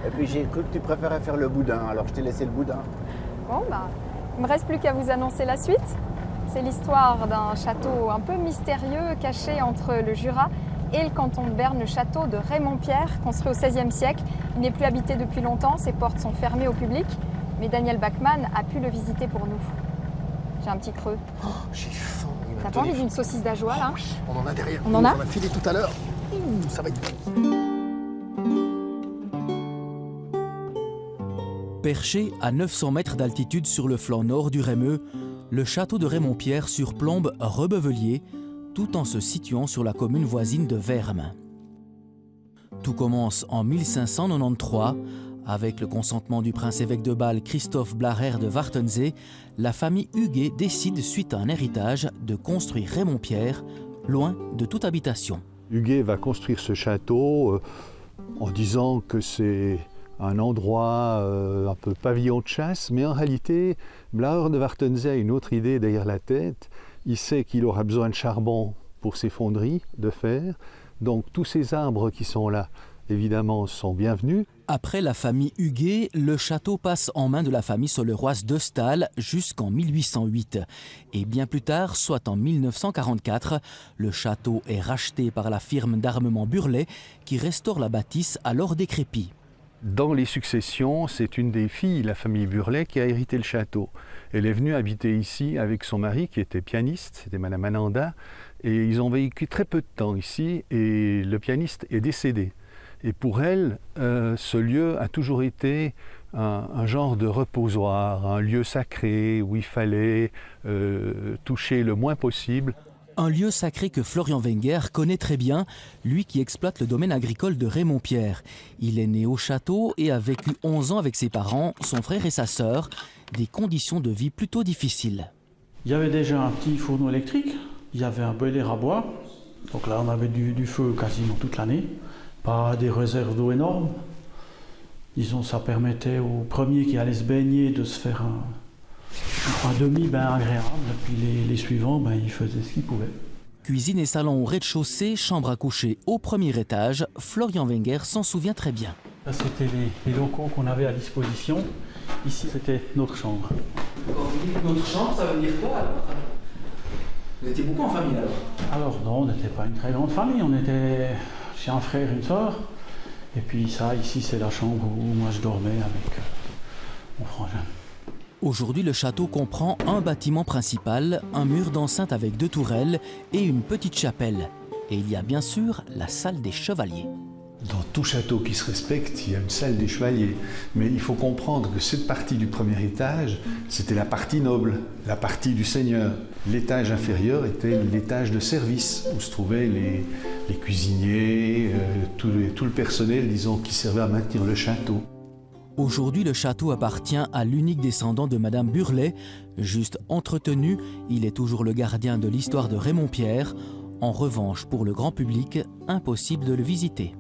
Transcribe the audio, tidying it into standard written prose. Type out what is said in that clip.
Et puis j'ai cru que tu préférais faire le boudin, alors je t'ai laissé le boudin. Bon, il ne me reste plus qu'à vous annoncer la suite. C'est l'histoire d'un château un peu mystérieux caché entre le Jura et le canton de Berne, le château de Raymond-Pierre, construit au XVIe siècle. Il n'est plus habité depuis longtemps, ses portes sont fermées au public, mais Daniel Bachmann a pu le visiter pour nous. J'ai un petit creux. Oh, j'ai faim. T'as pas envie d'une saucisse d'ajoie là? Oui, on en a derrière. On en a? On a filé tout à l'heure. Ça va être bon. Perché à 900 mètres d'altitude sur le flanc nord du Rémeux, le château de Raymond-Pierre surplombe Rebevelier, tout en se situant sur la commune voisine de Vermes. Tout commence en 1593. Avec le consentement du prince-évêque de Bâle Christophe Blarer de Wartensee, la famille Huguet décide, suite à un héritage, de construire Raymond-Pierre, loin de toute habitation. Huguet va construire ce château en disant que c'est un endroit un peu pavillon de chasse, mais en réalité, Blarer de Wartensee a une autre idée derrière la tête. Il sait qu'il aura besoin de charbon pour ses fonderies de fer, donc tous ces arbres qui sont là, évidemment, sont bienvenus. Après la famille Huguet, le château passe en main de la famille soleroise de Staël jusqu'en 1808. Et bien plus tard, soit en 1944, le château est racheté par la firme d'armement Burlet qui restaure la bâtisse alors décrépie. Dans les successions, c'est une des filles, la famille Burlet, qui a hérité le château. Elle est venue habiter ici avec son mari qui était pianiste, c'était Madame Ananda, et ils ont vécu très peu de temps ici et le pianiste est décédé. Et pour elle, ce lieu a toujours été un genre de reposoir, un lieu sacré où il fallait toucher le moins possible. Un lieu sacré que Florian Wenger connaît très bien, lui qui exploite le domaine agricole de Raymond-Pierre. Il est né au château et a vécu 11 ans avec ses parents, son frère et sa sœur, des conditions de vie plutôt difficiles. Il y avait déjà un petit fourneau électrique, il y avait un boiler à bois, donc là on avait du feu quasiment toute l'année. Pas des réserves d'eau énormes. Disons, ça permettait aux premiers qui allaient se baigner de se faire un demi-bain agréable. Et puis les suivants, ils faisaient ce qu'ils pouvaient. Cuisine et salon au rez-de-chaussée, chambre à coucher au premier étage, Florian Wenger s'en souvient très bien. Ça, c'était les locaux qu'on avait à disposition. Ici, c'était notre chambre. Quand vous dites notre chambre, ça veut dire quoi alors? Vous étiez beaucoup en famille alors? Alors non, on n'était pas une très grande famille. On était chez un frère et une sœur. Et puis ça, ici, c'est la chambre où moi je dormais avec mon frangin. Aujourd'hui, le château comprend un bâtiment principal, un mur d'enceinte avec 2 tourelles et une petite chapelle. Et il y a bien sûr la salle des chevaliers. Dans tout château qui se respecte, il y a une salle des chevaliers. Mais il faut comprendre que cette partie du premier étage, c'était la partie noble, la partie du seigneur. L'étage inférieur était l'étage de service, où se trouvaient les cuisiniers, tout le personnel, disons, qui servait à maintenir le château. Aujourd'hui, le château appartient à l'unique descendant de Madame Burlet. Juste entretenu, il est toujours le gardien de l'histoire de Raymond-Pierre. En revanche, pour le grand public, impossible de le visiter.